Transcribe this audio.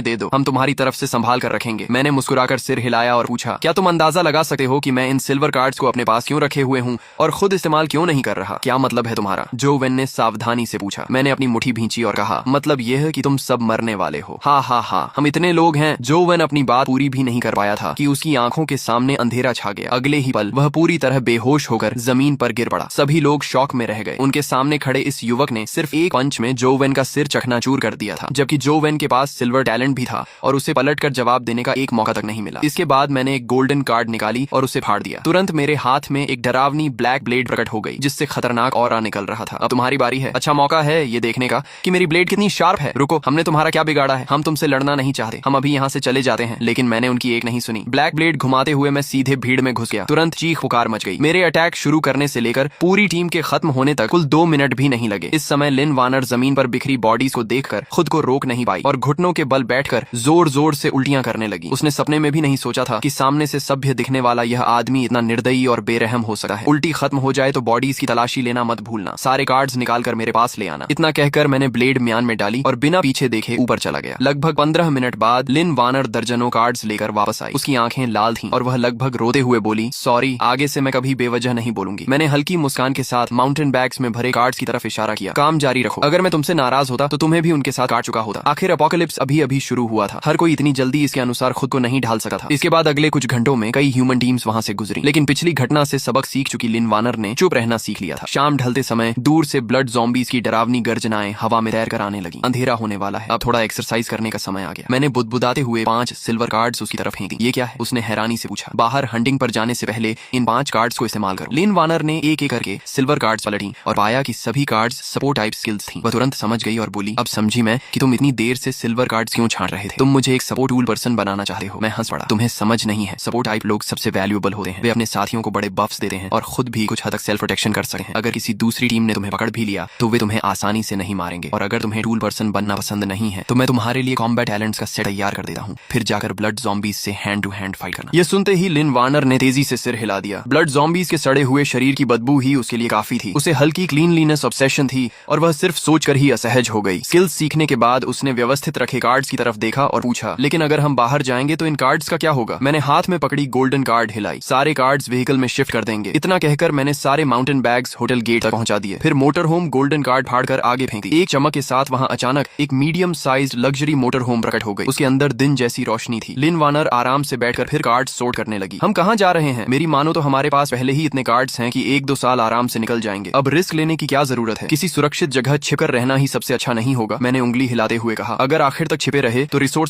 दे दो, हम तुम्हारी तरफ से संभाल कर रखेंगे। मैंने मुस्कुराकर सिर हिलाया और पूछा, क्या तुम अंदाजा लगा सकते हो कि मैं इन सिल्वर कार्ड्स को अपने पास क्यों रखे हुए हूँ और खुद इस्तेमाल क्यों नहीं कर रहा? क्या मतलब है तुम्हारा? जो वेन ने सावधानी से पूछा। मैंने अपनी मुट्ठी भींची और कहा, मतलब यह है कि तुम सब मरने वाले हो। हा हा हा, हम इतने लोग हैं। जो वेन अपनी बात पूरी भी नहीं कर पाया था कि उसकी आंखों के सामने अंधेरा छा गया। अगले ही पल वह पूरी तरह बेहोश होकर जमीन पर गिर पड़ा। सभी लोग शॉक में रह गए। उनके सामने खड़े इस युवक ने सिर्फ एक पंच में जो वेन का सिर चकनाचूर कर दिया था, जबकि जो वेन के पास सिल्वर टैलेंट भी था और उसे पलटकर जवाब देने का एक मौका तक नहीं मिला। इसके बाद मैंने एक गोल्डन कार्ड निकाली और उसे फाड़ दिया। तुरंत मेरे हाथ में एक डरावनी ब्लैक ब्लेड प्रकट हो गई, जिससे खतरनाक ऑरा निकल रहा था। अब तुम्हारी बारी है। अच्छा मौका है ये देखने का कि मेरी ब्लेड कितनी शार्प है। रुको, हमने तुम्हारा क्या बिगाड़ा है? हम तुमसे लड़ना नहीं चाहते, हम अभी यहाँ से चले जाते हैं। लेकिन मैंने उनकी एक नहीं सुनी। ब्लैक ब्लेड घुमाते हुए मैं सीधे भीड़ में घुस गया। तुरंत चीख पुकार मच गई। मेरे अटैक शुरू करने से लेकर पूरी टीम के खत्म होने तक कुल 2 मिनट भी नहीं लगे। इस समय लिन वार्नर जमीन पर बिखरी बॉडीज को देखकर खुद को रोक नहीं पाई और घुटनों के बल बैठकर जोर जोर से उल्टियां करने लगी। उसने सपने में भी नहीं सोचा था कि सामने से सभ्य दिखने वाला यह आदमी इतना निर्दयी और बेरहम हो सकता है। उल्टी खत्म हो जाए तो बॉडीज की तलाशी लेना मत भूलना। सारे कार्ड्स निकाल कर मेरे पास ले आना। इतना कहकर मैंने ब्लेड म्यान में डाली और बिना पीछे देखे ऊपर चला गया। लगभग 15 मिनट बाद लिन वार्नर दर्जनों कार्ड्स लेकर वापस आई। उसकी आंखें लाल थीं और वह लगभग रोते हुए बोली, सॉरी, आगे से मैं कभी बेवजह नहीं बोलूंगी। मैंने हल्की मुस्कान के साथ माउंटेन बैग्स में भरे कार्ड्स की तरफ इशारा किया। काम जारी रखो। अगर मैं तुमसे नाराज होता तो तुम्हें भी उनके साथ काट चुका होता। आखिर अपोकलिप्स अभी अभी शुरू हुआ था। हर कोई इतनी जल्दी इसके अनुसार खुद को नहीं ढाल सकता था। इसके बाद अगले कुछ घंटों में कई ह्यूमन टीम्स वहां से गुजरी, लेकिन पिछली घटना से सबक सीख चुकी लिन वार्नर ने चुप रहना सीख लिया था। शाम ढलते समय दूर से ब्लड ज़ॉम्बीज की डरावनी गर्जनाएं हवा में तैर कर आने लगी। अंधेरा होने वाला है, अब थोड़ा एक्सरसाइज करने का समय आ गया। मैंने बुदबुदाते हुए 5 सिल्वर कार्ड्स उसकी तरफ फेंक दी। ये क्या है? उसने हैरानी से पूछा। बाहर हंटिंग पर जाने से पहले इन 5 कार्ड्स को इस्तेमाल करो। लिन वार्नर ने एक एक करके सिल्वर कार्ड्स पलटी और पाया कि सभी कार्ड्स सपोर्ट टाइप स्किल्स थी। वह तुरंत समझ गई और बोली, अब समझी मैं कि तुम इतनी देर से सिल्वर कार्ड्स क्यों छांट रहे थे। तुम मुझे एक सपोर्ट टूल पर्सन बनाना चाहते हो। मैं हंस पड़ा। तुम्हें समझ नहीं है, सपोर्ट टाइप लोग सबसे वैल्यूएबल होते हैं। वे अपने साथियों को बड़े बफ्स देते हैं और खुद भी कुछ हद तक सेल्फ प्रोटेक्शन कर सकते हैं। अगर किसी दूसरी टीम ने तुम्हें पकड़ भी लिया तो वे तुम्हें आसानी से नहीं मारेंगे। और अगर तुम्हें टूल पर्सन बनना पसंद नहीं है तो मैं तुम्हारे लिए कॉम्बैट टैलेंट्स का सेट तैयार कर देता हूँ, फिर जाकर ब्लड ज़ॉम्बीज से हैंड टू हैंड फाइट करना। यह सुनते ही लिन वार्नर ने तेजी से सिर हिला दिया। ब्लड ज़ॉम्बीज के सड़े हुए शरीर की बदबू ही उसके लिए काफी थी। उसे हल्की क्लीनलीनेस ऑब्सेशन थी और वह सिर्फ सोचकर ही असहज हो गई। स्किल्स सीखने के बाद उसने व्यवस्थित रखे कार्ड्स की तरफ देखा और पूछा, लेकिन अगर हम बाहर जाएंगे तो इन कार्ड्स का क्या होगा? मैंने हाथ में पकड़ी गोल्डन कार्ड हिलाई। सारे कार्ड्स व्हीकल में शिफ्ट कर देंगे। इतना कहकर मैंने सारे माउंटेन बैग्स होटल गेट तक पहुंचा दिए। फिर मोटर होम गोल्डन कार्ड फाड़कर आगे फेंक दी। एक चमक के साथ वहां अचानक एक medium sized luxury motor home प्रकट हो गई। उसके अंदर दिन जैसी रोशनी थी। लिन वार्नर आराम से बैठकर फिर कार्ड्स सोर्ट करने लगी। हम कहां जा रहे हैं? मेरी मानो तो हमारे पास पहले ही इतने कार्ड्स हैं कि 1-2 साल आराम से निकल जाएंगे। अब रिस्क लेने की क्या जरूरत है? किसी सुरक्षित जगह छिपकर रहना ही सबसे अच्छा नहीं होगा? मैंने उंगली हिलाते हुए कहा। अगर आखिर तक छिपे रहे तो रिसोर्स